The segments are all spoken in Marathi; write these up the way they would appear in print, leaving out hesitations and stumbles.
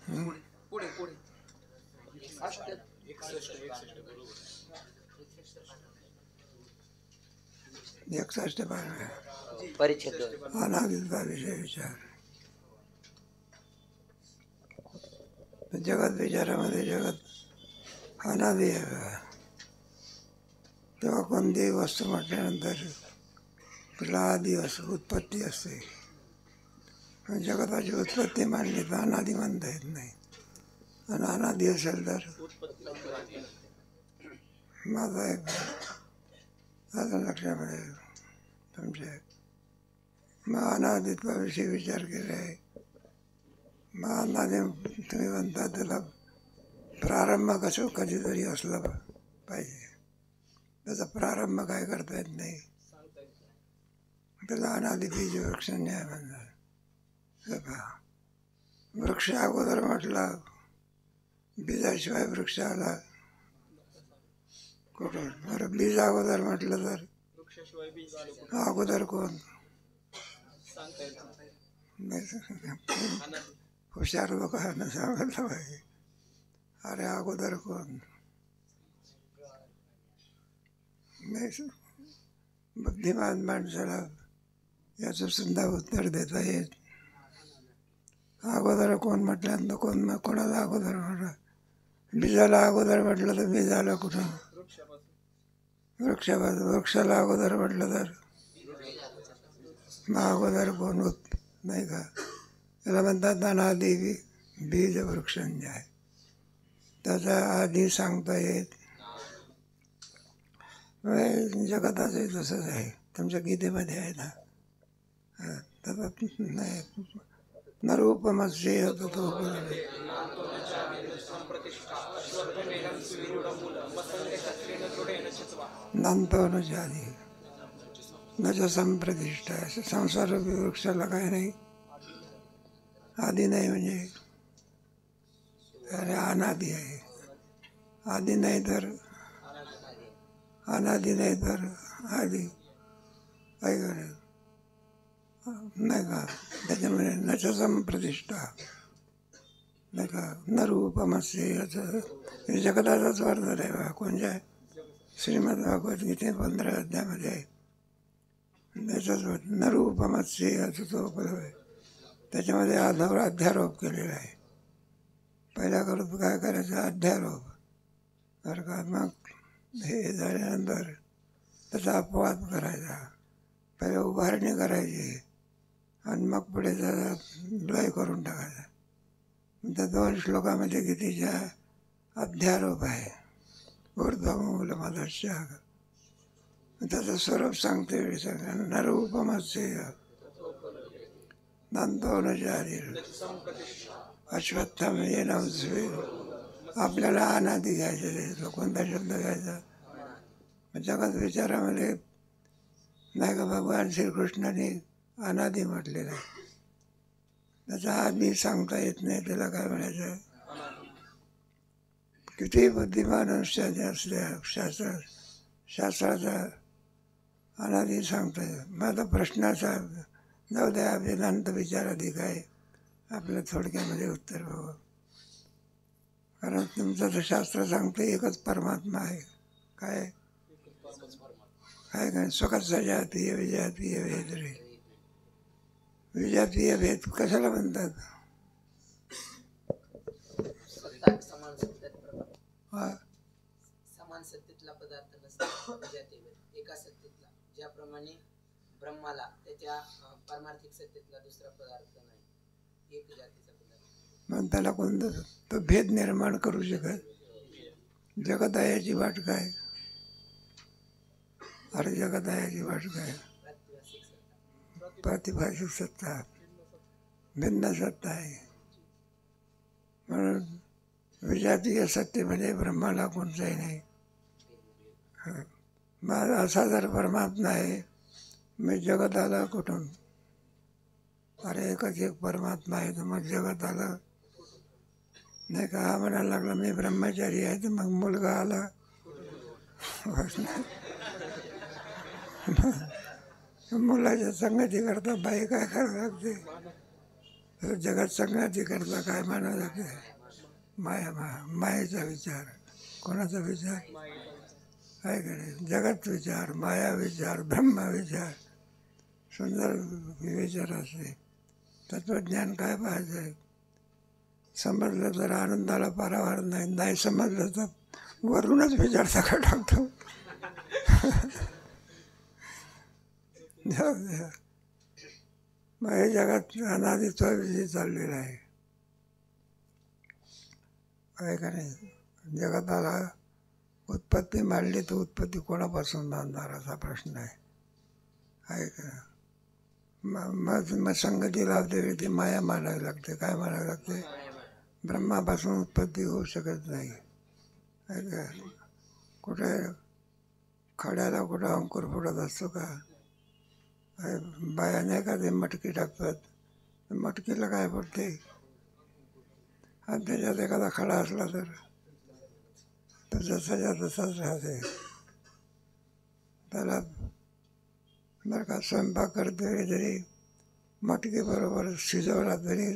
पुढे पुढे 61 पारायण परिच्छेद अनादिचा विषय विचार. जगत विचारामध्ये जगत अनादि आहे. तेव्हा कोणतीही वस्तू म्हटल्यानंतर तिला आदी असं उत्पत्ती असते. जगताची उत्पत्ती मानली तर अनादी म्हणता येत नाही. आणि अनादी असेल तर माझा एक आता लक्षामध्ये तुमच्या मग अनादित्वाविषयी विचार केला आहे. मग अनादी तुम्ही म्हणता त्याला प्रारंभ कसं कधीतरी असला पाहिजे. त्याचा प्रारंभ काय करता येत नाही. त्याला अनादी बीज वृक्ष न्याय म्हणतात. वृक्ष अगोदर म्हटला बीजाशिवाय वृक्ष आला कुठून. बरं बीज अगोदर म्हटलं तर अगोदर कोण. हुशार लोकांना सांगितलं पाहिजे अरे अगोदर कोण. बुद्धिमान माणसाला याचं सुद्धा उत्तर देता येत. अगोदर कोण म्हटल्यानंतर कोणाला अगोदर म्हटलं. बीजाला अगोदर म्हटलं तर बीज आलं कुठून. वृक्षाला अगोदर म्हटलं तर मग अगोदर कोण होत नाही का. त्याला म्हणतात अनादी बीज वृक्षांजय. त्याचा आधी सांगता येत. जगताचं तसंच आहे. तुमच्या गीतेमध्ये आहे ना. नाही नरूपमस्य ततो नांतोनुजादी न च संप्रतिष्ठा. संसार वृक्षाला काय नाही आधी नाही. म्हणजे अरे अनादी आहे. आधी नाही तर अनादी नाही तर आधी काय करेल नाही का. त्याच्यामुळे नच संप्रतिष्ठा नाही का. नरूपमस्य याचं जगताचाच वर्णन आहे बा. कोणत्या श्रीमद भगवद्गीते 15 अध्यायामध्ये आहे. त्याचाच नरूपमस्य याचं तो पद आहे. त्याच्यामध्ये अध्यारोप केलेला आहे. पहिला करत काय करायचं अध्यारोप. बरं का. मग हे झाल्यानंतर त्याचा अपवाद करायचा. पहिले उभारणी करायची आणि मग पुढे त्याचा लय करून टाकायचा. त्या 2 श्लोकामध्ये गीतेच्या अध्यारोप आहे. ऊर्ध्वमूलमधश्च. त्याचं स्वरूप सांगते वेळी सांगा नरूपमस्य नांतोनुजादी अश्वत्थम येनम स्वे. आपल्याला अनादी घ्यायचे. कोणता शब्द घ्यायचा. जगत विचारामध्ये नाही का भगवान श्रीकृष्णाने अनादी म्हटलेलं आहे. त्याचा आधी सांगता येत नाही. त्याला काय म्हणायचं. कितीही बुद्धिमान असल्या शास्त्राचा अनादी सांगता येत. मग आता प्रश्नाचा जाऊ द्या. वेदांत विचाराधी काय आपल्या थोडक्यामध्ये उत्तर बघू. कारण तुमचं तर शास्त्र सांगतं एकच परमात्मा आहे. काय काय काय स्वतः सजातीय विजातीय भेद रे. विजातीय भेद कशाला म्हणतात. समान सत्तेतला पदार्थ नसतो. एका सत्तेतला. ज्याप्रमाणे ब्रह्माला त्याच्या पारमार्थिक सत्तेतला दुसरा पदार्थ नाही. एक जातीचा पदार्थ. मग त्याला कोणतं तो भेद निर्माण करू शकत. जगत आहे याची वाट काय. अरे जगत आहे याची वाट काय. प्रातिभाषिक सत्ता भिन्न सत्ता आहे. म्हणून विजातीय सत्तेमध्ये ब्रह्माला कोणताही नाही. मग असा जर परमात्मा आहे मी जगत आला कुठून. अरे एकच एक परमात्मा आहे तर मग जगत आला नाही का. हा म्हणायला लागला मी ब्रह्मचारी आहे तर मग मुलगा आला. मुलाच्या संगती करता बाई काय करावं लागते. तर जगात संघाती करता काय म्हणावं लागते? मायेचा विचार. कोणाचा विचार आहे का नाही? जगत विचार, माया विचार, ब्रह्म विचार, सुंदर विचार असते. तत्वज्ञान काय पाहिजे? समजलं तर आनंदाला पारावार नाही, नाही समजलं तर वरूनच विचार सगळं टाकतो. जाऊ द्या. मग हे जगात अनादित्व विषयी चाललेला आहे. काय का नाही? जगताला उत्पत्ती मांडली तर उत्पत्ती कोणापासून बांधणार असा प्रश्न आहे का? मग संगती लावते ती माया मानावी लागते. काय मानावी लागते? ब्रह्मापासून उत्पत्ती होऊ शकत नाही. आहे का? कुठे खड्याला कुठं अंकुर फुटत असतो का? बायाने का ते मटकी टाकतात, मटकीला काय फुटते? आणि त्याच्यात एखादा खडा असला तर तो जसाच्या तसाच राहते. त्याला बरं का स्वयंपाक करते तरी मटकी बरोबर शिजवला तरी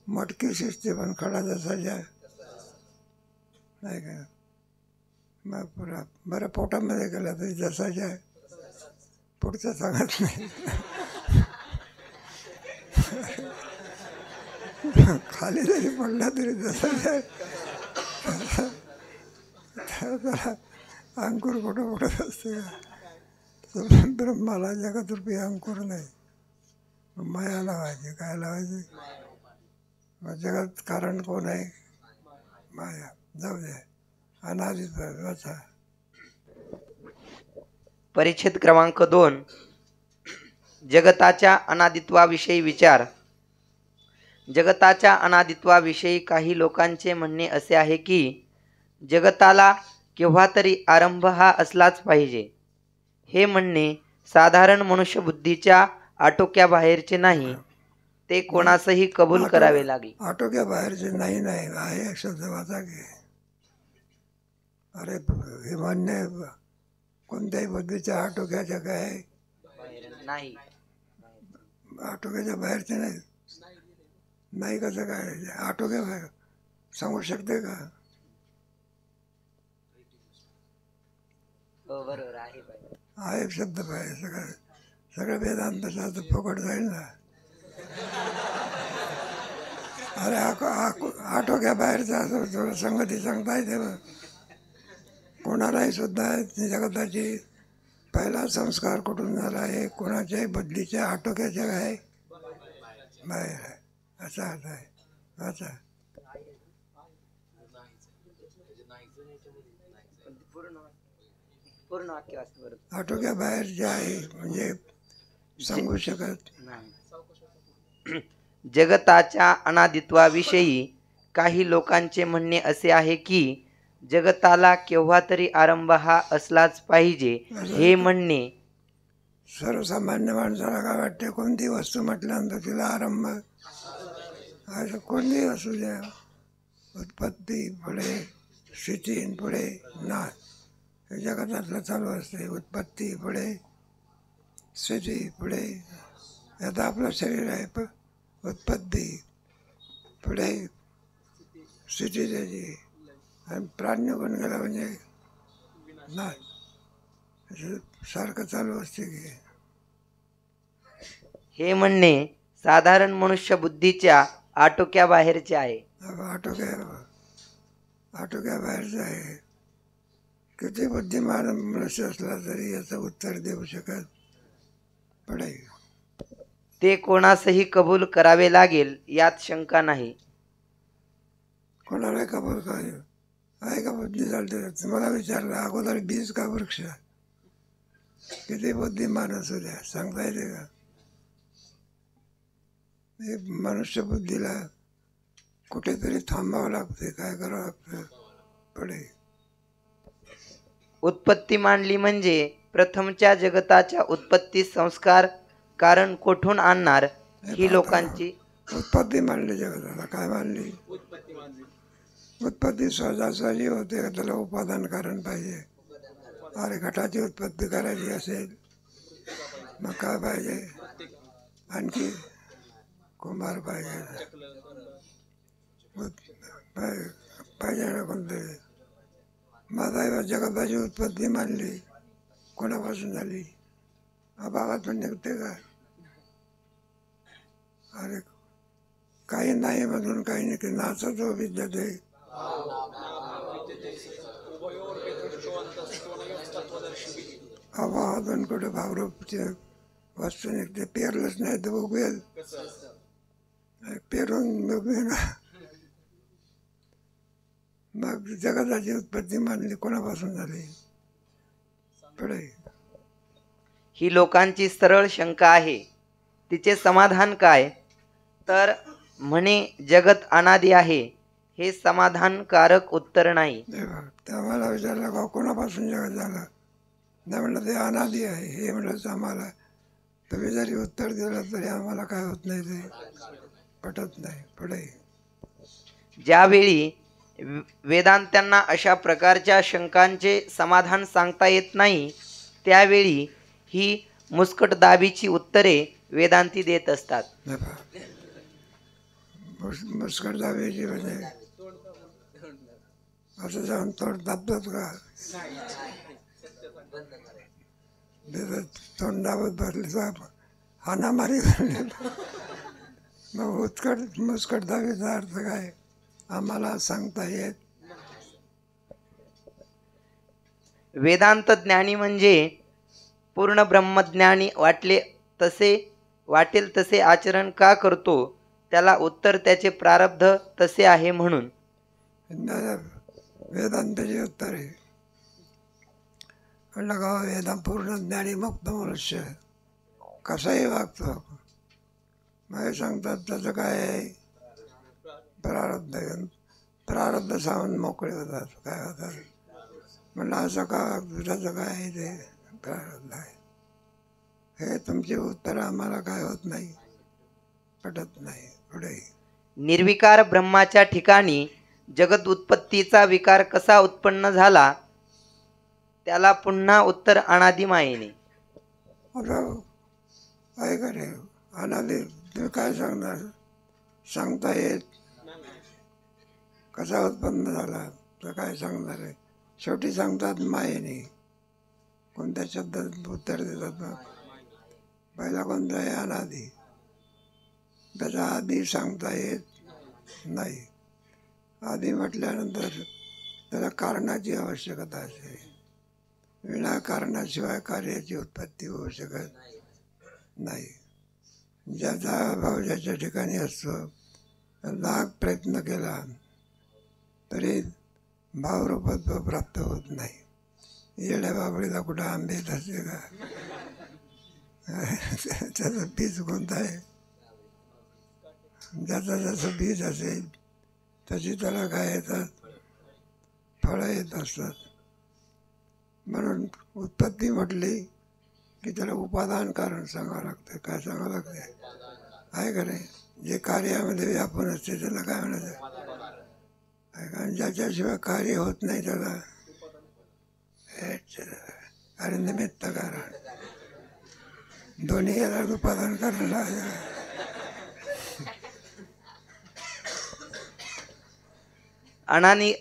मटकी शिजते, पण खडा जसाच्या नाही का? मग पुरा बरं पोटामध्ये गेला तरी जसाच्या पुढचं सांगत नाही. खाली जरी पडला तरी जसाच्या त्याला अंकुर कुठं पडत असते का? ब्रह्माला जगतरूपी अंकुर नाही, माया लावायची. काय लावायची? मग जगत कारण कोण आहे? माया. जाऊ दे. अनादित्व वाचा. परिच्छेद क्रमांक 2. जगताच्या अनादित्वाविषयी विचार. जगताच्या अनादित्वाविषयी काही लोकांचे म्हणणे असे आहे की जगताला केव्हा तरी आरंभ हा असलाच पाहिजे. हे म्हणणे साधारण मनुष्यबुद्धीच्या आटोक्याबाहेरचे नाही. ते कोणासही कबूल करावे लागेल. आटोक्याबाहेरचे नाही आहे शब्द वाचा की. अरे हे म्हणणे कोणत्याही बुद्धीच्या आटोक्याच्या काय नाही, आटोक्याच्या बाहेरचे नाही. नाही कसं काय? आटोक्या बाहेर सांगू शकते का? बरोबर आहे. हा एक शब्द पाहिजे. सगळं वेदांत शास्त्र फुकट जाईल ना. अरे आटोक्या बाहेरचा असं थोडं संगती सांगता येते बघ. कोणालाही सुद्धा जगताची पहिला संस्कार कुठून झाला आहे? कोणाच्याही बुद्धीच्या आटोक्याच्या काय बाहेर आहे असा अर्थ आहे. अच्छा, पूर्ण वाक्य वाचतो. आटोक्या बाहेर जे आहे म्हणजे सांगू शकत नाही. जगताच्या अनादित्वाविषयी काही लोकांचे म्हणणे असे आहे की जगताला केव्हा तरी आरंभ हा असलाच पाहिजे. हे म्हणणे सर्वसामान्य माणसाला काय वाटते? कोणती वस्तू म्हटल्यानंतर तिला आरंभ असं कोणतीही असू द्या, उत्पत्ती पुढे स्थिती पुढे नाश, हे जगतातलं चालू असते. उत्पत्ती पुढे स्थिती पुढे. आता आपलं शरीर आहे, उत्पत्ती पुढे स्थिती त्याची, आणि प्राण निघून गेला म्हणजे नाश, सारखं चालू असते की. हे म्हणणे साधारण मनुष्य बुद्धीच्या आटोक्याबाहेरचे आहे. आटोक्या बाहेरचं आहे. किती बुद्धिमान मनुष्य असला तरी याचं उत्तर देऊ शकत पडे. ते कोणासही कबूल करावे लागेल यात शंका नाही. कोणाला कबूल काय आहे का? बुद्धी चालते. तुम्हाला विचारलं अगोदर बीज का वृक्ष? किती बुद्धिमान असू द्या, सांगता येते का? हे मनुष्य बुद्धीला कुठेतरी थांबावं लागते. काय करावं लागतं पुढे. उत्पत्ती मांडली म्हणजे प्रथमच्या जगताच्या उत्पत्ती संस्कार कारण कोठून आणणार ही लोकांची. उत्पत्ती मांडली जगताला. काय मांडली? उत्पत्ती सहजासहजी होते का? त्याला उपादान कारण पाहिजे. अरे घटाची उत्पत्ती करायची असेल मग काय पाहिजे? आणखी कुंभार पाहिजे, पाहिजे ना कोणतरी. माझा जगताची उत्पत्ती मानली कोणापासून झाली? अभावातून निघते का? अरे काही नाही मधून काही निघते. नाचतो विद्यते अभावातून कुठे भावरूपचे वस्तू निघते. पेरलंच नाही तर उगवेल, पेरून उगवेल. मग जगताची उत्पत्ती मानली कोणापासून झाली? पुढे ही लोकांची सरळ शंका आहे. तिचे समाधान काय? तर म्हणे जगत अनादी आहे. हे समाधानकारक उत्तर नाही. त्या मला विचारलं का कोणापासून जगत झालं? नाही म्हणलं ते अनादी आहे. हे म्हणलं आम्हाला तुम्ही जरी उत्तर दिलं तरी आम्हाला काय होत नाही, ते पटत नाही. पुढे ज्यावेळी वेदांत्यांना अशा प्रकारच्या शंकांचे समाधान सांगता येत नाही, त्यावेळी ही मुस्कटदाबीची उत्तरे वेदांती देत असतात. मुस्कटदाबीची म्हणजे असं जाऊन तोंड दाबतात का? तोंड दाबत बसले तर हाणामारी झाली. मग मुस्कटदाबीचा अर्थ काय? आम्हाला सांगता येत. वेदांत ज्ञानी म्हणजे पूर्ण ब्रह्मज्ञानी वाटेल तसे आचरण का करतो? त्याला उत्तर त्याचे प्रारब्ध तसे आहे म्हणून. वेदांताचे उत्तर आहे. म्हणलं का वेदा पूर्ण ज्ञानी मुक्त मनुष्य कसाही वागतो. मग सांगतात त्याचं काय आहे? प्रारब्ध सांगून मोकळे होतात. काय होतात? म्हणलं असं का वागतो? त्याचं काय आहे? ते प्रारब्ध आहे. हे तुमचे उत्तर आम्हाला काय होत नाही, पटत नाही. पुढे निर्विकार ब्रह्माच्या ठिकाणी जगत उत्पत्तीचा विकार कसा उत्पन्न झाला? त्याला पुन्हा उत्तर अनादी मायेने. ऐका रे, अनादी तुम्ही काय सांगणार? सांगता येत. कसा उत्पन्न झाला तर काय सांगणार आहे? शेवटी सांगतात मायेने. कोणत्या शब्दात उत्तर देतात ना? पहिला कोणता आहे? अनादी. त्याच्या आधी सांगता येत नाही. आधी म्हटल्यानंतर त्याला कारणाची आवश्यकता असते. विनाकारणाशिवाय कार्याची उत्पत्ती होऊ शकत नाही. ज्याचा भाव ज्याच्या ठिकाणी असतो, लाख प्रयत्न केला तरी भावरूपत्व प्राप्त होत नाही. येड्या बाबळीला कुठं आंबे येत असते का? त्याचं बीज कोणतं आहे? ज्याचं जसं बीज असेल तशी त्याला काय येतात? फळं येत असतात. म्हणून उत्पत्ती म्हटली की त्याला उपादान कारण सांगावं लागतं. काय सांगावं लागतं? आहे का नाही? जे कार्यामध्ये व्यापून असते त्याला काय म्हणायचं? आणि ज्याच्याशिवाय कार्य होत नाही त्याला अरे निमित्त कारण. दोन्ही याला उपादान करायला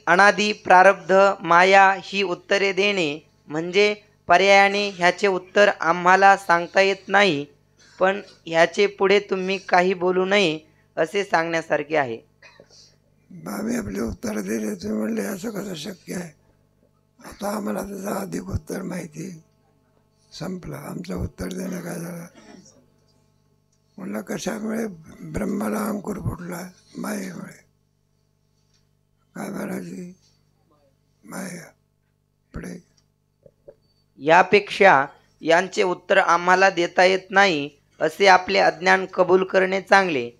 अनादी प्रारब्ध माया ही उत्तरे देणे म्हणजे पर्यायाने ह्याचे उत्तर आम्हाला सांगता येत नाही, पण ह्याचे पुढे तुम्ही काही बोलू नये असे सांगण्यासारखे आहे. आम्ही आपले उत्तर दिले, तुम्ही म्हणले असं कसं शक्य आहे? आता आम्हाला त्याचं अधिक उत्तर माहिती. संपलं आमचं उत्तर देणं. काय झालं? म्हणलं कशामुळे ब्रह्माला अंकुर फुटला? मायेमुळे. काय म्हणायची? माया. पुढे यापेक्षा यांचे उत्तर आम्हाला देता येत नाही असे आपले अज्ञान कबूल करणे चांगले,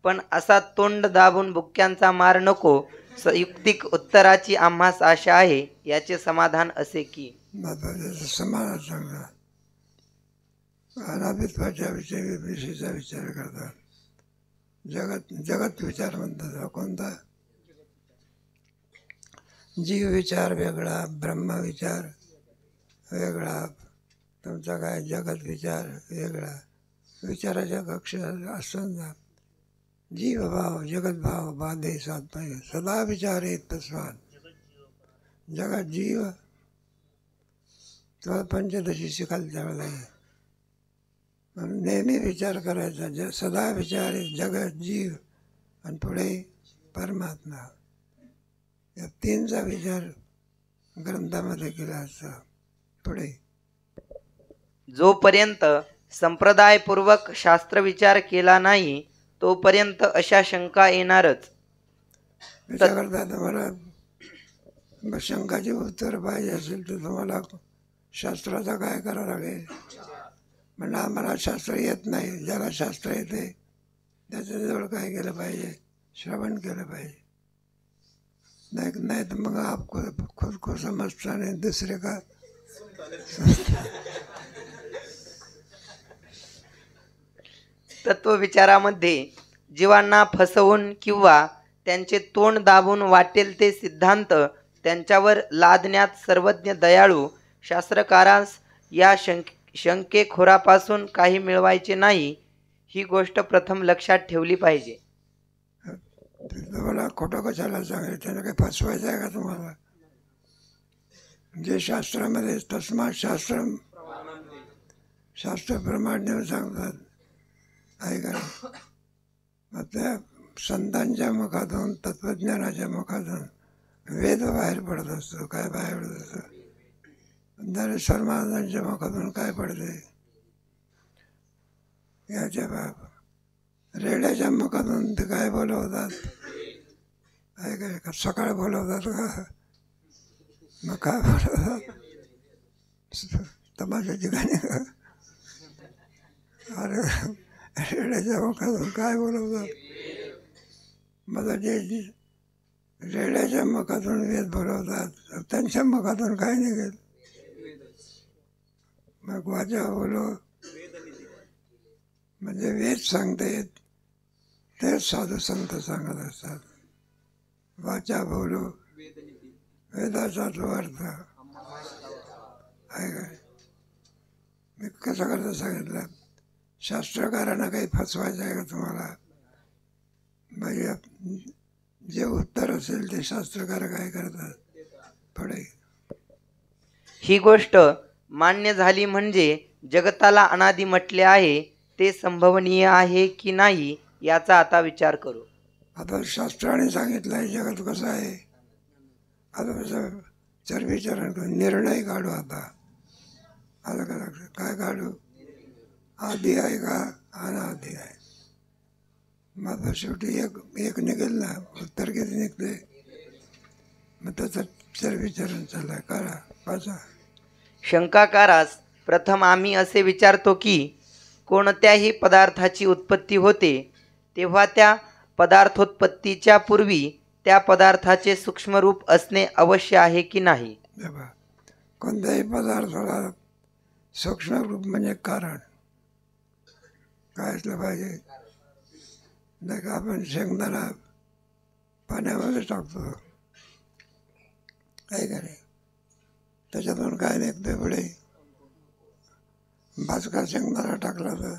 पण असा तोंड दाबून बुक्क्यांचा मार नको. संयुक्तिक उत्तराची आम्हास आशा आहे. याचे समाधान असे की समाधान सांगतात. अनादित्वाच्या विषयीचा विचार करतात. जगत विचार म्हणतात. कोणता? जीव विचार वेगळा, ब्रह्म विचार वेगळा, तुमचा काय जगत विचार वेगळा. विचाराच्या कक्ष असताना जीव भाव जगत भाव बांधे साथ पाहिजे सदा विचारे तस्वाद. जगात जीव तेव्हा पंचदशी शिकायला द्यावं लागेल. म्हणून नेहमी विचार करायचा. सदा विचारे जगत जीव आणि पुढे परमात्मा. या तीनचा विचार ग्रंथामध्ये केला असता. पुढे जोपर्यंत संप्रदायपूर्वक शास्त्रविचार केला नाही तोपर्यंत अशा शंका येणारच. विचार करता तुम्हाला शंकाचे उत्तर पाहिजे असेल तर तुम्हाला शास्त्राचा काय करावं लागेल. म्हणजे आम्हाला शास्त्र येत नाही. ज्याला शास्त्र येते त्याच्याजवळ काय केलं पाहिजे, श्रवण केलं पाहिजे. नाही तर मग आपको खुद को समजता नाही दुसरे का. तत्वविचारामध्ये जीवांना फसवून किंवा त्यांचे तोंड दाबून वाटेल ते सिद्धांत त्यांच्यावर लादण्यात सर्वज्ञ दयाळू शास्त्रकारास या शंकेखोरापासून काही मिळवायचे नाही, ही गोष्ट प्रथम लक्षात ठेवली पाहिजे. तुम्हाला खोटं कशाला सांगेल, त्यानं काही फसवायचं आहे का तुम्हाला. जे शास्त्रामध्ये तस्मात शास्त्र प्रमाणे सांगतात आहे का. मग त्या संतांच्या मुखातून तत्वज्ञानाच्या मुखातून वेद बाहेर पडत असतो. काय बाहेर पडत असतं. ज्ञानेश्वर महाराजांच्या मुखातून काय पडते. याच्या रेड्याच्या मुखातून ते काय बोलवतात आहे काय का सकाळ बोलवतात का. मग काय बोलवतात तमाशा ठिकाणी का. अरे रेड्याच्या मुखातून काय बोलवतात. मला जे रेड्याच्या मुखातून वेद बोलवतात त्यांच्या मुखातून काय निघेल. मग वाचा बोलो म्हणजे वेद सांगतायत ते साधू संत सांगत असतात. वाचा बोलो वेदाचा तो अर्थ आहे काय. मी कसं करता सांगितलं. शास्त्रकारांना काही फसवायचं आहे का तुम्हाला. म्हणजे जे उत्तर असेल ते शास्त्रकार काय करतात. पुढे ही गोष्ट मान्य झाली म्हणजे जगताला अनादि म्हटले आहे ते संभवनीय आहे की नाही याचा आता विचार करू. आता शास्त्राने सांगितलं आहे जगत कसं आहे. आता कसं चरविचारण करून निर्णय काढू. आता आलं का लक्षात. काय काढू. आधी आहे का अनादि आहे. मग शेवटी एक निघेल ना. उत्तर किती निघते. मग त्याचं चरविचारण चाललंय. करा पाचा. शंकाकारास प्रथम आम्ही असे विचारतो की कोणत्याही पदार्थाची उत्पत्ती होते तेव्हा त्या पदार्थोत्पत्तीच्या पूर्वी त्या पदार्थाचे सूक्ष्म रूप असणे अवश्य आहे की नाही. कोणत्याही पदार्थाला सूक्ष्म रूप म्हणजे कारण काय असलं पाहिजे. नाही का आपण शेंगदाणा पाण्यामध्ये टाकतो काय का नाही. त्याच्यातून काय निघते पुढे. भाजका शेंगदाणा टाकला तर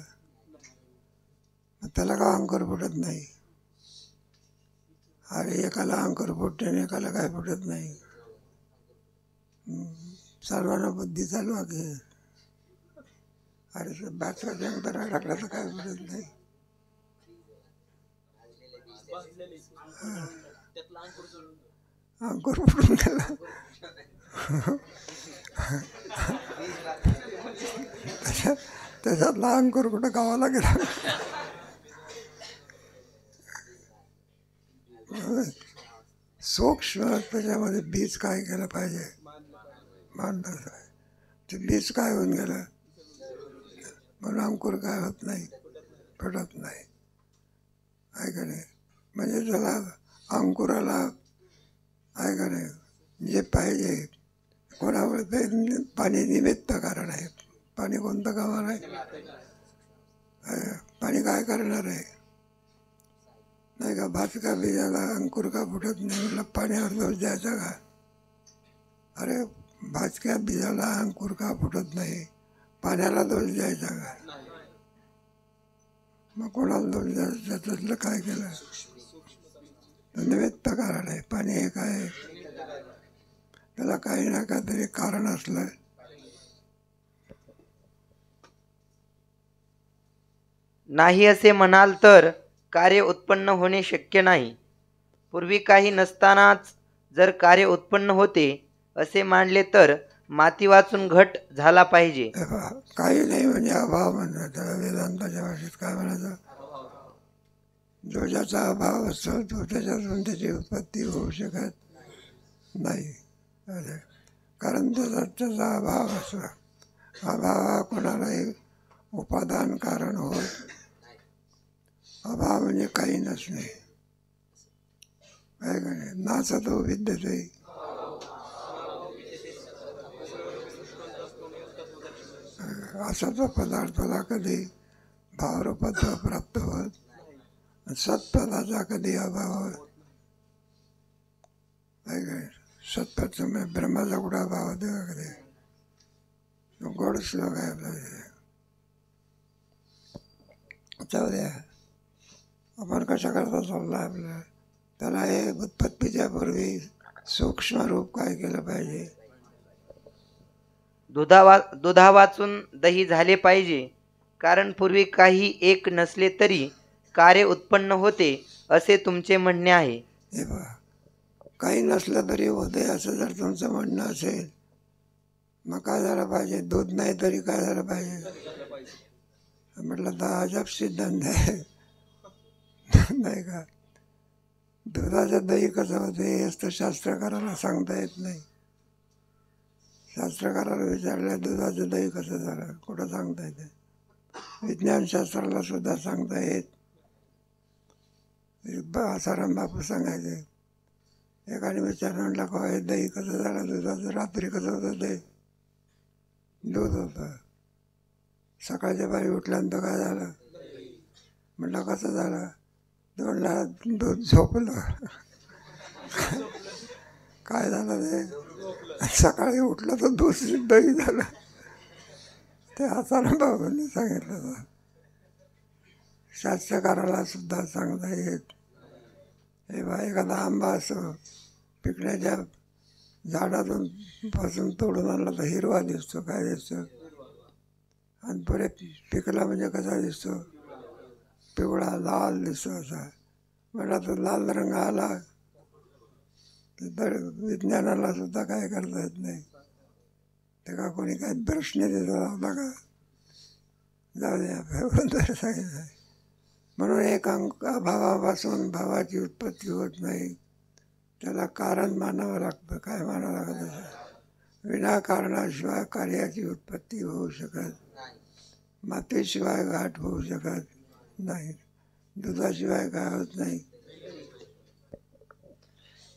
त्याला का अंकुर फुटत नाही. अरे एकाला अंकुर फुटते आणि एकाला काय फुटत नाही. सर्वांना बुद्धी चालू आहे. अरे भाजका शेंगदाणा टाकला तर काय फुटत नाही. अंकुर फुटून गेला. त्याच्यातला अंकुर कुठं गावाला गेला. सूक्ष्म त्याच्यामध्ये बीज काय केलं पाहिजे मांडलं. ते बीज काय होऊन गेलं म्हणून अंकुर काय होत नाही फुटत नाही आहे का नाही. म्हणजे त्याला अंकुराला आहे का नाही जे पाहिजे. कोणामुळे ते पाणी निमित्त कारण आहे. पाणी कोणतं कामाला आहे. पाणी काय करणार आहे नाही का. भाजका बीजाला अंकुर का फुटत नाही म्हटलं पाण्यावर दोष द्यायचा का. अरे भाजक्या बीजाला अंकुर का फुटत नाही पाण्याला दोष द्यायचा का. मग कोणाला दोष द्यायचं? त्याच्यातलं काय केलं? निमित्त कारण आहे. पाणी हे काय, त्याला काही ना काहीतरी कारण असलं. नाही असे म्हणाल तर कार्य उत्पन्न होणे शक्य नाही. पूर्वी काही नसतानाच जर कार्य उत्पन्न होते असे मानले तर माती वाचून घट झाला पाहिजे. हे पहा, काही नाही म्हणजे अभाव म्हणतात त्याला वेदांताच्या भाषेत. काय म्हणायचं? जो ज्याचा अभाव असतो तो त्याच्यातून त्याची उत्पत्ती होऊ शकत नाही. अरे, कारण त्याचा अभाव असतो. अभाव हा कोणालाही उपादान कारण होत. अभाव म्हणजे काही नसणे. काय काय नासतो विद्यते. असत्व पदार्थाला कधी भावरूपत्व प्राप्त होत, सत्पदाचा कधी अभाव होत. काय काय सत्पद ब्रह्माचा कुठं अभाव होतो का कधी? गोड श्लोक आहे आपल्या. जाऊ द्या, आपण कशा करता चालला आपल्याला. त्याला हे उत्पत्तीच्या पूर्वी सूक्ष्म रूप काय केलं पाहिजे? दुधा वाचून दही झाले पाहिजे. कारण पूर्वी काही एक नसले तरी कार्य उत्पन्न होते असे तुमचे म्हणणे आहे. हे पहा, काही नसलं तरी होते असं जर तुमचं म्हणणं असेल, मग काय झालं पाहिजे? दूध नाही तरी काय झालं पाहिजे? म्हटलं तर अजब सिद्धांत आहे. नाही का? दुधाचं दही कसं होते हे तर शास्त्रकाराला सांगता येत नाही. शास्त्रकाराला विचारलं दुधाचं दही कसं झालं, कुठं सांगता येते? विज्ञानशास्त्राला सुद्धा सांगता येत. आसाराम बापू सांगायचे. एकाने विचारलं, म्हटलं का हे दही कसं झालं दुधाचं? रात्री कसं होतं ते? दूध होतं. सकाळच्या पारी उठल्यानंतर काय झालं? म्हटलं कसं झालं? म्हणला दूध झोपलं. काय झालं ते? सकाळी उठलं तर दूध दही झालं. ते आसाराम बाबांनी सांगितलं. शास्त्रकाराला सुद्धा सांगता येत. हे बा, एखादा आंबा असो पिकण्याच्या झाडातून पासून तोडून आणला तर हिरवा दिसतो. काय दिसतो? आणि पुढे पिकला म्हणजे कसा दिसतो? पिवळा लाल दिसतो. असा मला तो लाल रंग आला तर विज्ञानाला सुद्धा काय करता येत नाही. ते का कोणी काही प्रश्न देत होता का? जाऊ द्या, सांगितलं. म्हणून एक अभावापासून भावाची उत्पत्ती होत नाही. त्याला कारण मानावं लागतं. काय मानावं लागतं? विनाकारणाशिवाय कार्याची उत्पत्ती होऊ शकत, मातीशिवाय घाट होऊ शकत नाही, दुधाशिवाय काय होत नाही.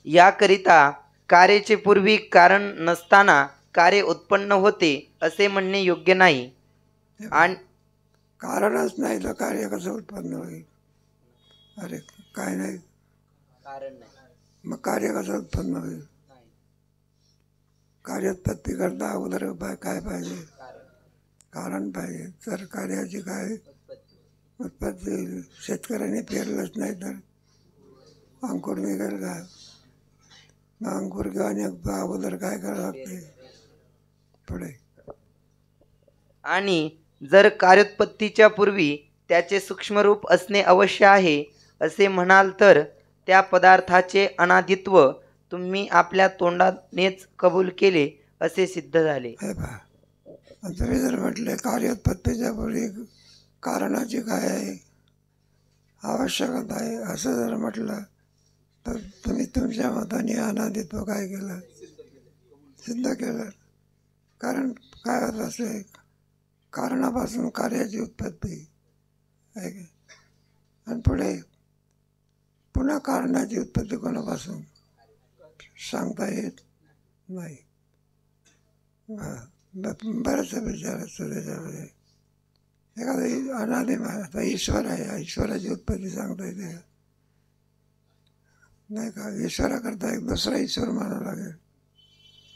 याकरिता कार्याचे पूर्वी कारण नसताना कार्य उत्पन्न होते असे म्हणणे योग्य नाही. आणि कारणच नाही तर कार्य कसं उत्पन्न होईल? अरे काय नाही, मग कार्य कसं उत्पन्न होईल? कार्योत्पत्ती करता अगोदर काय पाहिजे? कारण पाहिजे. तर कार्याची काय उत्पत्ती होईल? शेतकऱ्याने पेरलंच नाही तर अंकुर निघेल का? मग अंकुर किंवा अगोदर काय करावं लागते पुढे? आणि जर कार्योत्पत्तीच्या पूर्वी त्याचे सूक्ष्मरूप असणे अवश्य आहे असे म्हणाल तर त्या पदार्थाचे अनादित्व तुम्ही आपल्या तोंडानेच कबूल केले असे सिद्ध झाले. हे पहा, तुम्ही जर म्हटले कार्योत्पत्तीच्या पूर्वी कारणाची काय आहे, आवश्यकता आहे, असं जर म्हटलं तर तुम्ही तुमच्या मताने अनादित्व काय केलं? सिद्ध केलं. कारण काय होत असते? कारणापासून कार्याची उत्पत्ती आहे. आणि पुढे पुन्हा कारणाची उत्पत्ती कोणापासून सांगता येत नाही. बरेच विचार असतो त्याच्यामध्ये. एखादा अनादि आता ईश्वर आहे, ईश्वराची उत्पत्ती सांगता येते का? नाही का? ईश्वराकरता एक दुसरा ईश्वर मानावा लागेल.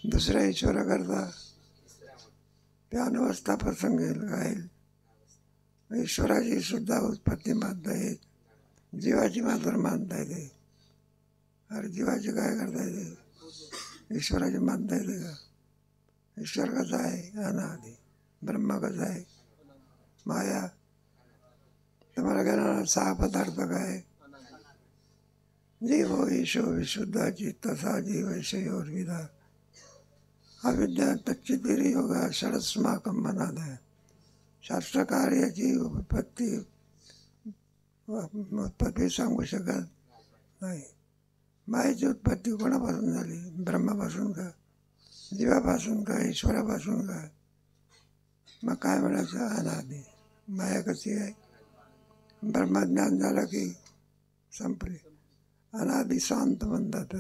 दुसऱ्या ईश्वराकरता त्या अनवस्था प्रसंग येईल. काय ईश्वराची सुद्धा उत्पत्ती मानता येत, जीवाची मात्र मानता येते. अरे जीवाची काय करता येते, ईश्वराची मानता येते का? ईश्वर कसा आहे, अनादि. ब्रह्म कसा आहे, माया. तुम्हाला काय 6 पदार्थ काय, जीव ईशो विशुद्ध चित्त सा जीव विदा अविद्या तच्चितिर्योगा षडस्माकं मनादय. शास्त्रकार याची उत्पत्ती सांगू शकत नाही. मायेची उत्पत्ती कोणापासून झाली, ब्रह्मापासून का, जीवापासून का, ईश्वरापासून का? मग काय म्हणायचं, अनादि. माया कशी आहे, ब्रह्मज्ञान झालं की संपली. अनादि शांत म्हणतात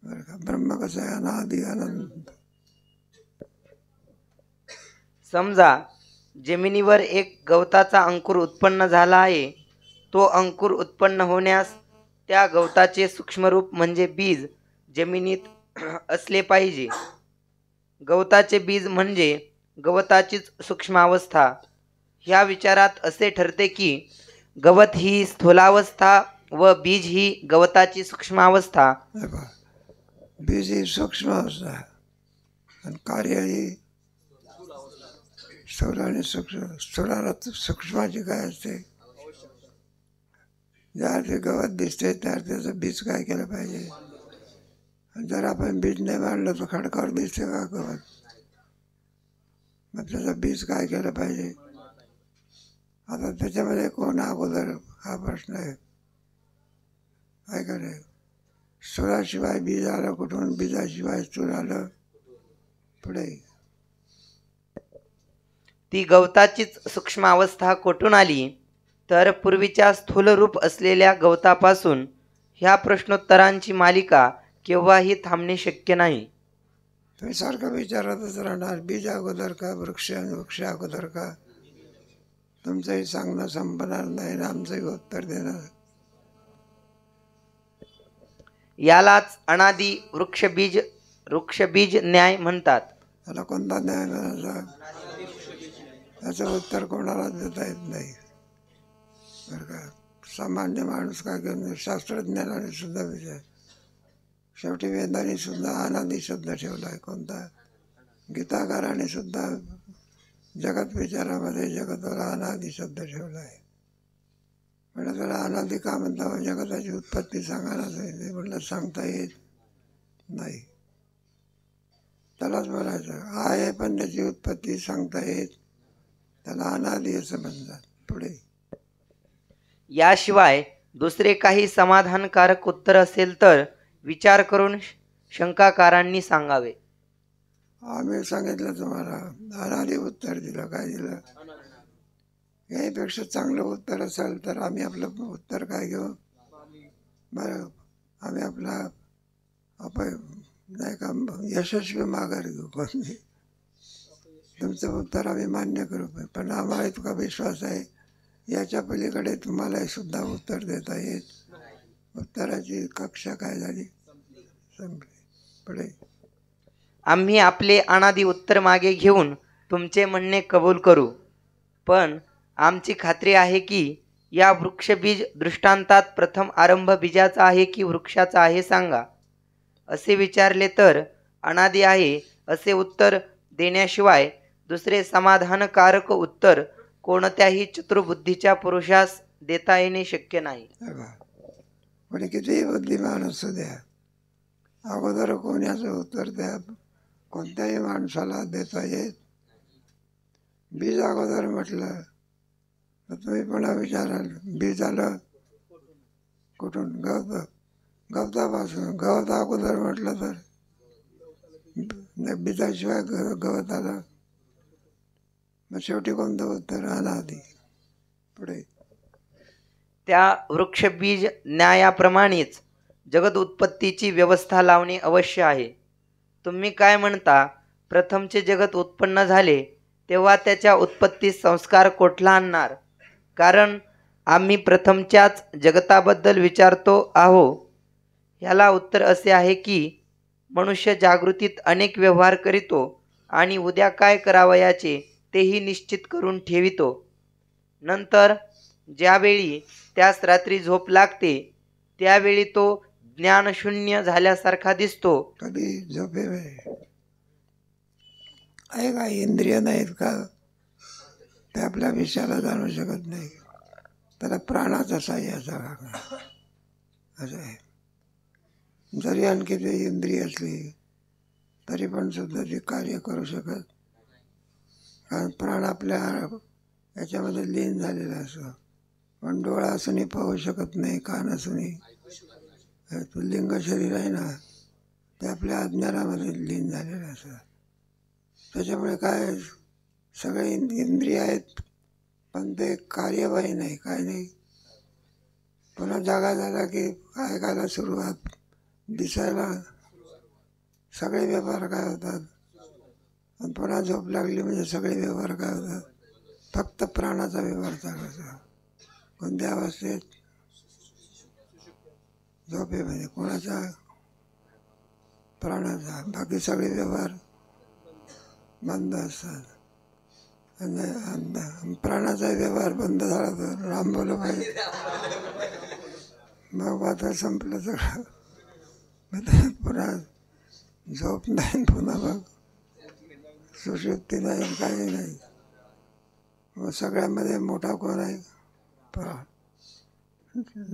बरं का. ब्रह्म कसं आहे, अनादि अनंत. समजा जमिनीवर एक गवताचा अंकुर उत्पन्न झाला आहे. तो अंकुर उत्पन्न होण्यास त्या गवताचे सूक्ष्मरूप म्हणजे बीज जमिनीत असले पाहिजे. गवताचे बीज म्हणजे गवताचीच सूक्ष्मावस्था. ह्या विचारात असे ठरते की गवत ही स्थूलावस्था व बीज ही गवताची सूक्ष्मावस्था. बीज ही सूक्ष्म अवस्था आणि कार्य ही स्थूल आणि सूक्ष्म. स्थूलात सूक्ष्माची काय असते, ज्या ते गवत दिसते त्यावर त्याचं बीज काय केलं पाहिजे. जर आपण बीज नाही मांडलं तर खडकावर दिसते का गवत, मग त्याचं बीज काय केलं पाहिजे. आता त्याच्यामध्ये कोण अगोदर हा प्रश्न आहे, काय करे. स्थूलाशिवाय बीज आलं कुठून, बीजाशिवाय स्थूल आलं पुढे. ती गवताचीच सूक्ष्म अवस्था कोठून आली, तर पूर्वीच्या स्थूलरूप असलेल्या गवतापासून. ह्या प्रश्नोत्तरांची मालिका केव्हाही थांबणे शक्य नाही. तुम्ही सारखं विचारतच राहणार, बीज अगोदर का वृक्ष, वृक्ष अगोदर का. तुमचंही सांगणं संपणार नाही आणि आमचंही उत्तर देणार. यालाच अनादि वृक्षबीज न्याय म्हणतात. त्याला कोणता न्याय म्हणायचा, त्याचं उत्तर कोणाला देता येत नाही बरं का. सामान्य माणूस काय करणार, शास्त्रज्ञानाने सुद्धा विचार. शेवटी वेदाने सुद्धा अनादि शब्द ठेवला आहे. कोणता, गीताकाराने सुद्धा जगत विचारामध्ये जगताला अनादि शब्द ठेवला आहे. म्हणजे त्याला अनादि का म्हणता, जगताची उत्पत्ती सांगायला सांगितली. म्हटलं सांगता येत नाही, त्यालाच म्हणायचं आहे, पण त्याची उत्पत्ती सांगता येत, त्याला अनादि असं म्हणतात. पुढे याशिवाय दुसरे काही समाधानकारक उत्तर असेल तर विचार करून शंकाकारांनी सांगावे. आम्ही सांगितलं तुम्हाला, अनादि उत्तर दिलं. काय दिलं, यापेक्षा चांगलं उत्तर असेल तर आम्ही आपलं उत्तर काय घेऊ, बरं आम्ही आपला नाही का यशस्वी माघार घेऊ. पण तुमचं उत्तर आम्ही मान्य करू, पण आम्हाला इतका विश्वास आहे याच्या पलीकडे तुम्हाला सुद्धा उत्तर देता येत. उत्तराची कक्षा काय झाली, संपली. पुढे आम्ही आपले अनादि उत्तर मागे घेऊन तुमचे म्हणणे कबूल करू, पण आमची खात्री आहे की या वृक्षबीज दृष्टांतात प्रथम आरंभ बीजाचा आहे की वृक्षाचा आहे सांगा. असे विचारले तर अनादि आहे असे उत्तर देण्याशिवाय दुसरे समाधानकारक उत्तर कोणत्याही चतुर्बुद्धीच्या पुरुषास देता येणे शक्य नाही. कोणी कितीही बुद्धिमान असू द्या, अगोदर कोणाचं उत्तर द्या, कोणत्याही माणसाला देता येत. बीज अगोदर म्हटलं तर तुम्ही पुन्हा विचाराल, बीज आलं कुठून, गवतापासून. गवत अगोदर म्हटलं तर बीजाशिवाय गवत आलं, मग शेवटी कोणतं उत्तर, अनादि. पुढे त्या वृक्षबीज न्यायाप्रमाणेच जगत उत्पत्तीची व्यवस्था लावणे अवश्य आहे. तुम्ही काय म्हणता, प्रथमचे जगत उत्पन्न झाले तेव्हा त्याच्या उत्पत्तीस संस्कार कोठला आणणार. कारण आम्ही प्रथमच्याच जगताबद्दल विचारतो आहो. ह्याला उत्तर असे आहे की मनुष्य जागृतीत अनेक व्यवहार करीतो आणि उद्या काय करावयाचे तेही निश्चित करून ठेवितो. नंतर ज्यावेळी त्यास रात्री झोप लागते त्यावेळी तो ज्ञानशून्य झाल्यासारखा दिसतो. कधी झोपेवेळी आहे का इंद्रिय नाहीत का ते आपल्या विषयाला जाणू शकत नाही. त्याला प्राणाचा साह्याचा भाग असं आहे. जरी आणखी ते इंद्रिय असली तरी पण सुद्धा ते कार्य करू शकत, कारण प्राण आपल्या याच्यामध्ये लीन झालेला असतो. पण डोळा असूनही पाहू शकत नाही, कान असूनही. तो लिंग शरीर आहे ना ते आपल्या अज्ञानामध्ये लीन झालेलं असतं. त्याच्यामुळे काय सगळे इंद्रिय आहेत पण ते कार्यवाही नाही, काय नाही. पुन्हा जागा झाला की ऐकायला सुरुवात, दिसायला सगळे व्यवहार काय होतात. आणि पुन्हा झोप लागली म्हणजे सगळे व्यवहार काय होतात. फक्त प्राणाचा व्यवहार चालू असतो. कोणत्या अवस्थेत? झोपेमध्ये. कोणाचा? प्राणाचा. बाकी सगळे व्यवहार बंद असतात. आणि प्राणाचा व्यवहार बंद झाला तर राम बोलो पाहिजे मग आता संपलं सगळं. पुन्हा झोप नाही, पुन्हा मग सुशुक्ती नाही, काही नाही. मग सगळ्यामध्ये मोठा कोण आहे? प्राण.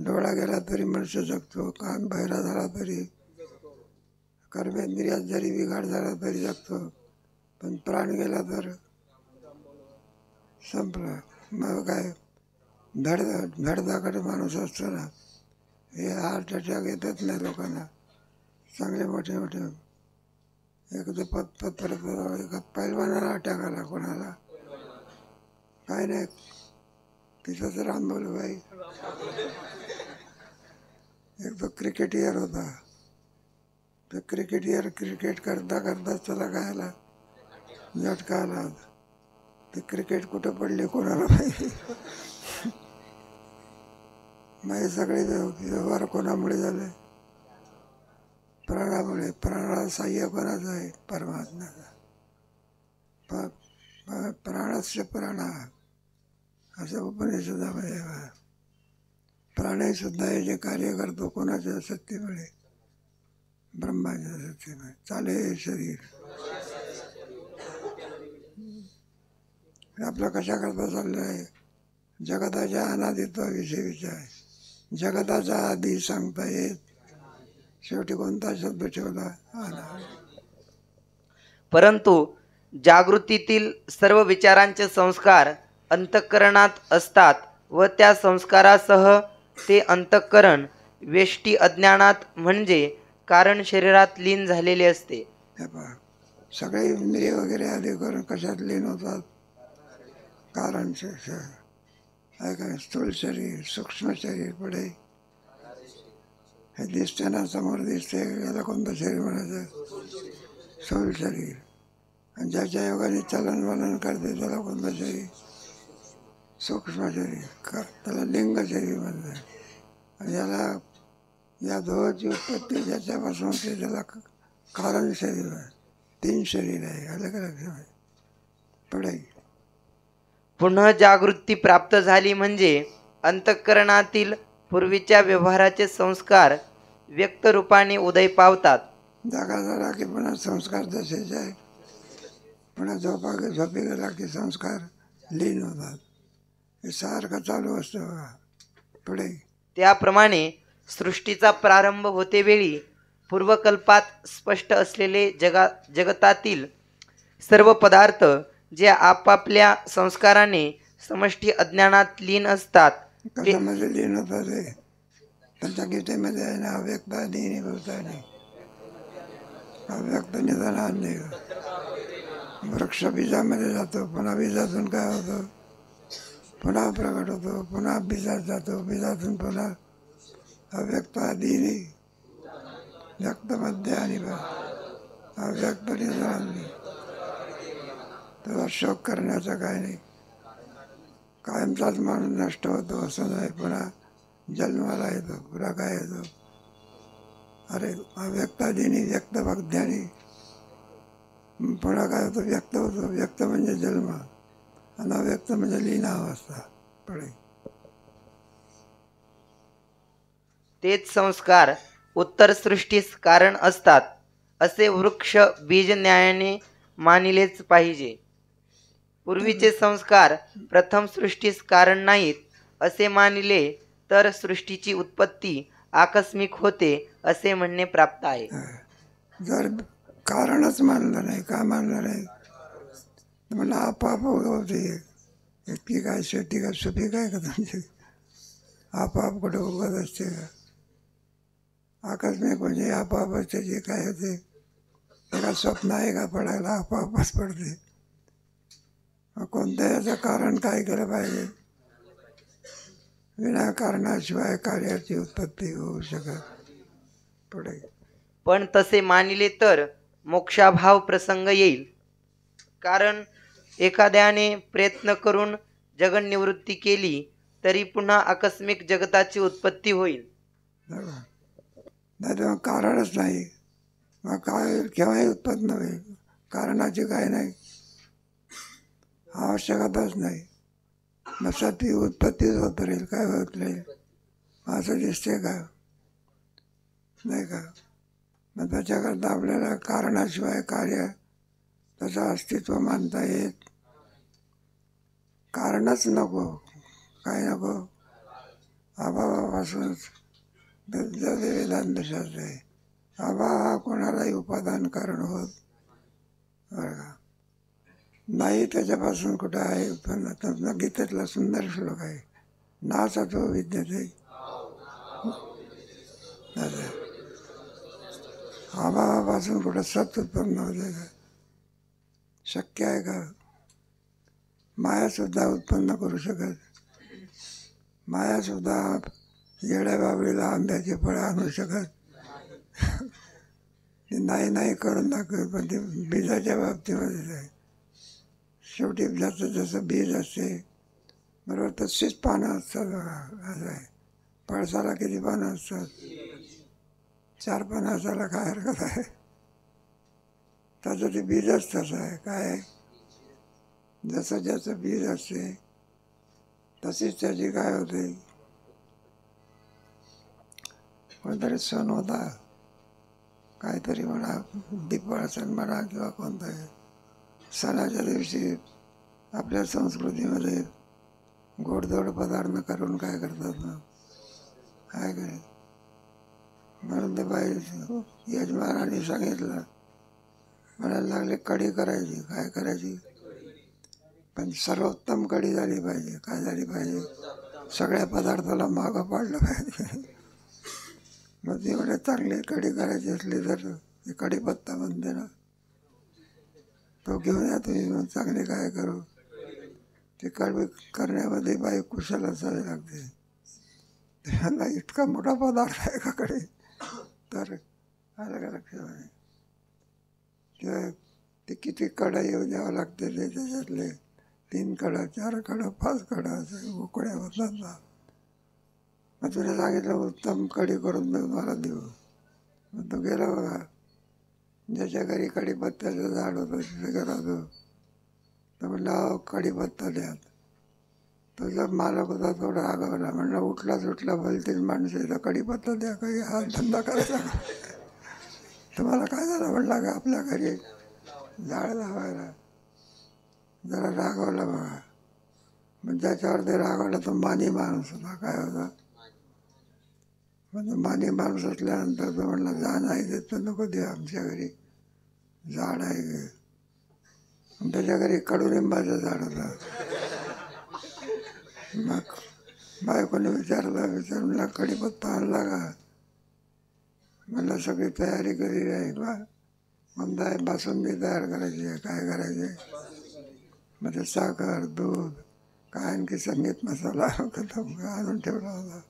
डोळा गेला तरी मनुष्य जगतो, कान बहिरा झाला तरी, कर्मेंद्रियात जरी बिघाड झाला तरी जगतो. पण प्राण गेला तर संपलं. मग काय धडधाकडे माणूस असतो ना, हे हार्ट अटॅक येतात नाही लोकांना, चांगले मोठे मोठे. एका पैलवानाला अटॅक आला, कोणाला काय नाही, तिथंच रामभाऊबाई. एक तो क्रिकेटियर होता. तर क्रिकेटियर क्रिकेट करता करता त्याला काय आला, झटका आला. ते क्रिकेट कुठं पडले कोणाला माहिती. मग सगळे व्यवहार कोणामुळे झाले? प्राणामुळे. प्राणाला साह्य कोणाचं आहे? परमात्म्याचा. प्राणस्य प्राणा असं उपनिषदामध्ये. प्राणही सुद्धा हे जे कार्य करतो कोणाच्या शक्तीमुळे? ब्रह्माच्या शक्तीमुळे. चाले शरीर आपलं कशा करता चाललं आहे? जगताच्या अनादित्वाविषयी विचार. जगताचा आधी सांगता येत, शेवटी कोणता शब्द ठेवला? परंतु जागृतीतील सर्व विचारांचे संस्कार अंतःकरणात असतात व त्या संस्कारासह ते अंतःकरण वेष्टी अज्ञानात म्हणजे कारण शरीरात लीन झालेले असते. हे पहा, सगळे इंद्रिय वगैरे आधी करून कशात लीन होतात? कारण आहे काय? स्थूल शरीर, सूक्ष्म शरीर, पुढे हे दिसते ना, समोर दिसते, याला कोणतं शरीर म्हणायचं? स्थूल शरीर. आणि ज्याच्या योगाने चलन वलन करते त्याला कोणतं शरीर? सूक्ष्म शरीर. त्याला लिंग शरीर म्हणतात. आणि याला या दोघांची उत्पत्ती ज्याच्यापासून होते त्याला कारण शरीर आहे. 3 शरीर आहे. अलग अलग पुढे पुन्हा जागृती प्राप्त झाली म्हणजे अंतःकरणातील पूर्वीच्या व्यवहाराचे संस्कार व्यक्त रूपाने उदय पावतात. जागा झाला की पुन्हा संस्कार तसेच आहे. पुन्हा झोपी गेला की संस्कार लीन होतात. हे सारखं चालू असतं बघा. पुढे त्याप्रमाणे सृष्टीचा प्रारंभ होते वेळी पूर्वकल्पात स्पष्ट असलेले जगतातील सर्व पदार्थ जे आपापल्या संस्काराने समष्टी अज्ञानात लीन असतात. कशामध्ये लीन होतात? ते त्यांच्या गीतेमध्ये आहे ना, अव्यक्त आधी भूतानी. अव्यक्त निधनाने वृक्ष बीजामध्ये जातो, पुन्हा बीजातून काय होतं? पुन्हा प्रकट होतो, पुन्हा बीजात जातो, बीजातून पुन्हा अव्यक्त आधी, व्यक्त मध्ये आणि अव्यक्त निधनाने. त्याला शोक करण्याचा काय नाही. कायमचाच माणूस नष्ट होतो असं नाही. पुन्हा जन्माला येतो, पुन्हा काय येतो? अरे अव्यक्तादिनी व्यक्त भक्त्यानी पुन्हा काय होतं? व्यक्त होतो. व्यक्त म्हणजे जन्म आणि अव्यक्त म्हणजे लीनावस्था. पडे. तेच संस्कार उत्तर सृष्टीस कारण असतात असे वृक्ष बीज न्यायाने मानिलेच पाहिजे. पूर्वीचे संस्कार प्रथम सृष्टीस कारण नाहीत असे मानिले तर सृष्टीची उत्पत्ती आकस्मिक होते असे म्हणणे प्राप्त आहे. जर कारणच मानलं नाही, का मानलं नाही, मला आपाप उगवते. इतकी काय शेती काय सुपीक आहे का तुमची? आपाप कुठं उगत असते का? आकस्मिक म्हणजे आपापच त्याची काय होते. एका स्वप्न आहे का पडायला, आपापच पडते. कोणत्या याचं कारण काय केलं पाहिजे? विनाकारणाशिवाय कार्याची उत्पत्ती होऊ शकत पुढे. पण तसे मानिले तर मोक्षाभाव प्रसंग येईल. कारण एखाद्याने प्रयत्न करून जगन निवृत्ती केली तरी पुन्हा आकस्मिक जगताची उत्पत्ती होईल. नाही तर कारणच नाही, मग काय केव्हाही उत्पन्न होईल. कारणाची काय नाही, आवश्यकताच नाही. मग ती उत्पत्तीच होत राहील, काय होत राहील असं दिसते का? नाही का? मग त्याच्याकरता आपल्याला कारणाशिवाय कार्य त्याचं अस्तित्व मानता येत. कारणच नको, काय नको. अभावापासूनच वेदांत शास्त्र आहे. अभाव हा कोणालाही उपादान कारण होत बरं का नाही. त्याच्यापासून कुठं आहे उत्पन्न? तर गीतेतला सुंदर श्लोक आहे, नासतो विद्यते. अभावापासून कुठं सत उत्पन्न होते का? शक्य आहे का? मायासुद्धा उत्पन्न करू शकत. मायासुद्धा येड्या बाबळीला आंब्याची फळं आणू शकत. नाही नाही करून दाखवत. पण ते बीजाच्या बाबतीमध्येच आहे. शेवटी ज्याचं जसं बीज असते बरोबर तशीच पानं असतात बघा. असं आहे. पळसाला किती पानं असतात? 4 पानं असायला काय हरकत आहे? त्याचं ते बीजच तसं आहे. काय जसं ज्याचं बीज असते तशीच त्याची काय होते. कोणतरी सण होता, काहीतरी म्हणा, दीपावली सण म्हणा किंवा कोणताही सणाच्या दिवशी आपल्या संस्कृतीमध्ये गोडधोड पदार्थ करून काय करतात ना, काय काय म्हणून ते बाई यजमानाने सांगितलं, म्हणायला लागले कढी करायची. काय करायची? पण सर्वोत्तम कढी झाली पाहिजे. काय झाली पाहिजे? सगळ्या पदार्थाला मागं पाडलं पाहिजे. मग ती म्हणजे चांगली कढी करायची असली तर ती कढीपत्ता म्हणते ना, तो घेऊन या तुम्ही. मग चांगली काय करू? ती कढी करण्यामध्ये बाई कुशल असावी लागते. त्याला इतका मोठा पदार्थ आहे का कढी? तर आलं का लक्षामध्ये? किंवा ते किती कढा येऊ द्यावं लागते. ते त्याच्यातले 3 कडा 4 कडा 5 कडा असे उकड्या होतात ना. मग तुला सांगितलं उत्तम कढी करून मला देऊ. मग तो गेला बघा, ज्याच्या घरी कढीपत्त्याचं झाड होतं तिथे गेला तो. तर म्हणलं अहो कढीपत्ता द्या. तो जर मालक होता तो रागवला. म्हणलं उठला भलतीच माणसं इथं कढीपत्ता द्या, काही हा धंदा करायचा का? तुम्हाला काय झालं? म्हणला का आपल्या घरी झाड लावायला. जरा रागवला बघा. मग ज्याच्यावर ते रागवला तो मानी माणूस होता. काय होता? म्हणजे मानी माणूस असल्यानंतर तो म्हणला जा नाही देत तर नको दे, आमच्या घरी झाड आहे. त्याच्या घरी कडुलिंबाचं झाड होतं. मग बायकोने विचारलं म्हणला कढीपत्ता आणला का? म्हणलं सगळी तयारी करी आहे बा. म्हणताय बासुंदी तयार करायची आहे. काय करायचे? म्हणजे साखर दूध काय आणखी संगीत मसाला आणून ठेवला होता.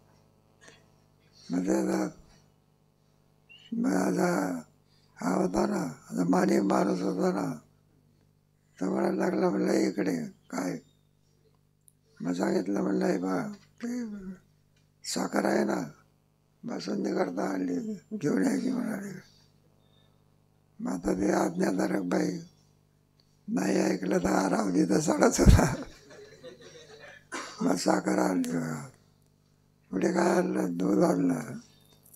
म्हणजे माझा हा होता ना, आता मानी माणूस होता ना, तर म्हणायला लागला. म्हणलं इकडे काय? मग सांगितलं. म्हणलं हे बा ते साखर आहे ना, बासुंदी करता आणली, घेऊन यायची म्हणाली. मग आता ते आज्ञाधारक बाई नाही ऐकलं तर रावजी तर सडच होता. मग साखर आणली बघा, पुढे काय आणलं, दूध आणलं,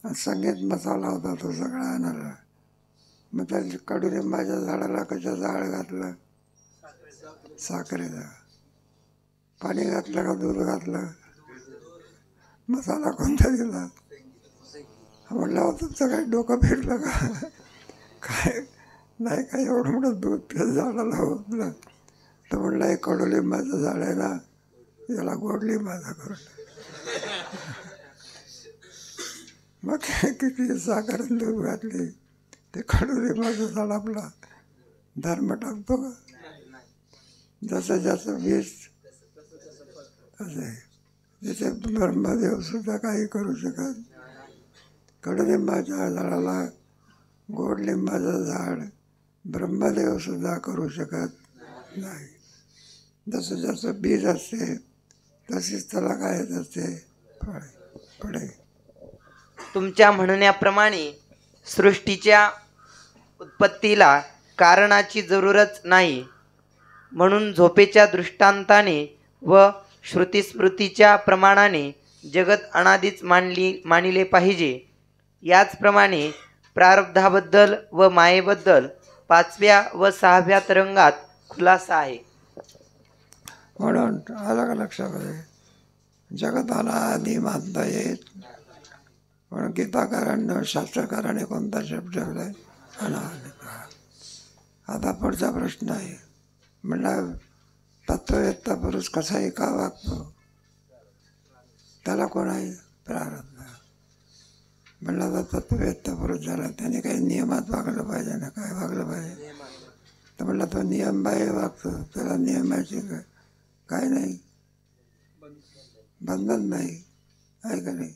आणि संगीत मसाला होता तो सगळा आणला. मग त्या कडुलिंबाच्या झाडाला कशाचं झाड घातलं, साखरेचं. पाणी घातलं का दूध घातलं, मसाला कोणता दिला. म्हटलं अहो तुमचं काही डोकं फिरलं का, काय नाही काय एवढं मोठं दूध त्या झाडाला होतलं. तर म्हटलं हे कडुलिंबाचं झाड आहे ना, याला गोड लिंबाचा करून. मग किती साखर आणि दूध घातली, ते कडुलिंबाचं झाड आपला धर्म टाकतो का. जसं जसं बीज असे तिथे ब्रह्मदेव सुद्धा काही करू शकत. कडुलिंबाच्या झाडाला गोड लिंबाचं झाड ब्रह्मदेव सुद्धा करू शकत नाही. जसं जसं बीज असते तशीच त्याला काय येत असते, फळे. तुमच्या म्हणण्याप्रमाणे सृष्टीच्या उत्पत्तीला कारणाची जरूरच नाही, म्हणून झोपेच्या दृष्टांताने व श्रुतीस्मृतीच्या प्रमाणाने जगत अनादीच मानिले पाहिजे. याचप्रमाणे प्रारब्धाबद्दल व मायेबद्दल 5व्या व 6व्या तरंगात खुलासा आहे. म्हणून आलं का लक्षामध्ये, जगताला आधी मानता येत. म्हणून गीताकारांना शास्त्रकाराने कोणता शब्द ठेवलाय, अनादित. आता पुढचा प्रश्न आहे, म्हणलं तत्ववेत्ता पुरुष कसाही का वागतो, त्याला कोण आहे, प्रारब्ध. म्हणलं तर तत्ववेत्ता पुरुष झाला, त्याने काही नियमात वागलं पाहिजे ना, काय वागलं पाहिजे. तर म्हणलं तो नियमबाह्य वागतो, त्याला नियमाची काय नाही, बंधन नाही, आहे का नाही.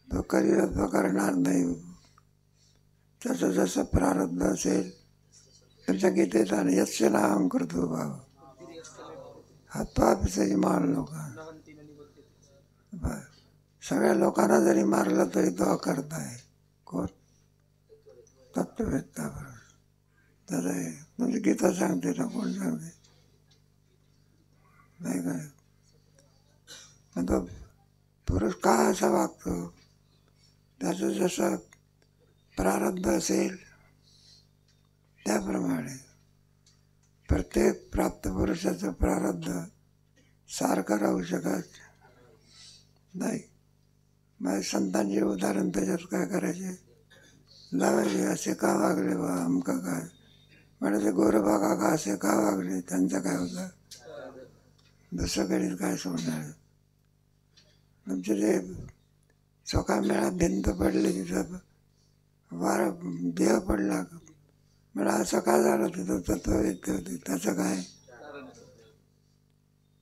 तो करील तो करणार नाही. त्याचं जसं प्रारब्ध असेल, तुमच्या गीतेत आणि यस्य नाम करतो भाव हातपापिसही मार लोकांना. सगळ्या लोकांना जरी मारलं तरी तो करताय कोण, तत्ववेत्ता बरोबर. तर म्हणजे गीता सांगते ना, कोण सांगते, नाही काय. मग तो पुरुष का असा वागतो, त्याचं जसं प्रारब्ध असेल त्याप्रमाणे. प्रत्येक प्राप्त पुरुषाचं प्रारब्ध सारखं राहू शकत नाही. मग संतांचे उदाहरण त्याच्यात काय करायचे, लावायचे. असे का वागले बा, अमका काय म्हणायचे, गोरबा काका असे का वागले, त्यांचं काय होतं, दुसरं कधीच काय सोडणार. तुमचे जे चोखा मेळा भिंत पडले, तिथं वारा देह पडला, मला असं का झालं, तिथं तत्ववेत्ता होती, त्याचं काय.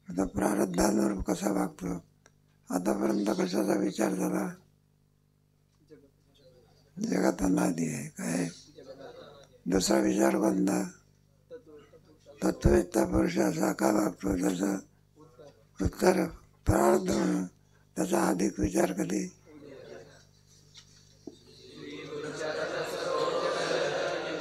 आता प्रारब्धांवर कसा वागतो, आतापर्यंत कशाचा विचार झाला, जगात अनादी आहे काय. दुसरा विचार कोणता, तत्ववेत्ता पुरुष असा का वागतो, त्याचं उत्तर प्रारब्ध म्हणून. त्याचा अधिक विचार कधी